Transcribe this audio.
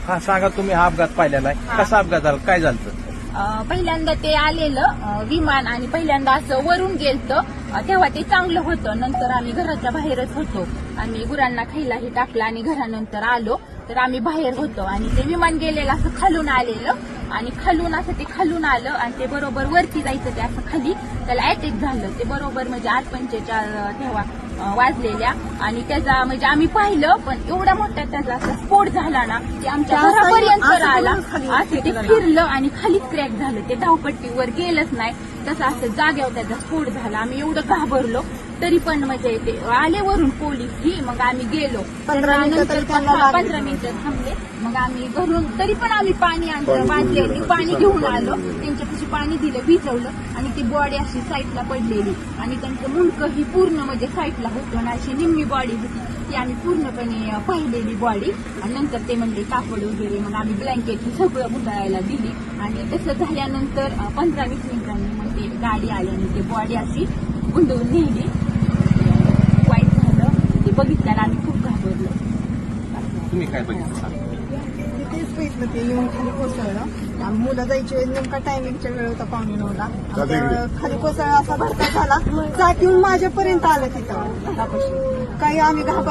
हा सांगा, तुम्ही हा अपघात पाहिलेला आहे, कसा अपघात झाला, काय झालं? पहिल्यांदा ते आलेलं विमान आणि पहिल्यांदा असं वरून गेलतं तेव्हा ते चांगलं होतं. नंतर आम्ही घराच्या बाहेरच होतो. आम्ही गुरांना खायलाही टाकलं आणि घरानंतर आलो तर आम्ही बाहेर होतो आणि ते विमान गेलेलं असं खालून आलेलं आणि खालून असं ते खालून आलं आणि ते बरोबर वरती जायचं ते असं खाली त्याला अटॅक झालं. ते बरोबर म्हणजे 8:45 तेव्हा वाजलेल्या आणि त्याचा म्हणजे आम्ही पाहिलं पण एवढा मोठा त्याचा असा स्फोट झाला ना की आमच्या घरापर्यंत आला. असं ते फिरलं आणि खालीच क्रॅक झालं. ते धावपट्टीवर गेलंच नाही, तसं असं जाग्यावर त्याचा स्फोट झाला. आम्ही एवढं घाबरलो तरी पण म्हणजे ते आले वरून पोलीस ही, मग आम्ही गेलो. 15 मिनिटं थांबले. मग आम्ही घरून तरी पण आम्ही पाणी आणलं, वाजले पाणी घेऊन आलो. त्यांच्यापाशी पाणी दिलं, भिजवलं आणि ती बॉडी अशी साईडला पडलेली आणि त्यांचं मुंडकं ही पूर्ण म्हणजे साईडला होतं आणि अशी निम्मी बॉडी होती ती आम्ही पूर्णपणे पाहिलेली बॉडी. आणि नंतर ते म्हणजे कापड वगैरे मग आम्ही ब्लँकेट सगळं गुंडाळायला दिली आणि तसं झाल्यानंतर 15-20 मिनिटांनी मग ते गाडी आली आणि ते बॉडी अशी गुंडवून नेली. वाईट झालं ते बघितल्याला आम्ही खूप घाबरलो. तुम्ही काय बघितलं? तेच बघितलं ते येऊन खाली कोसळलं. मुलं जायची नेमका टायमिंगच्या वेळ होता 8:45ला. खाली कोसळला असा भरता झाला, चाक येऊन माझ्यापर्यंत आलं तिथं. काही आम्ही घाबर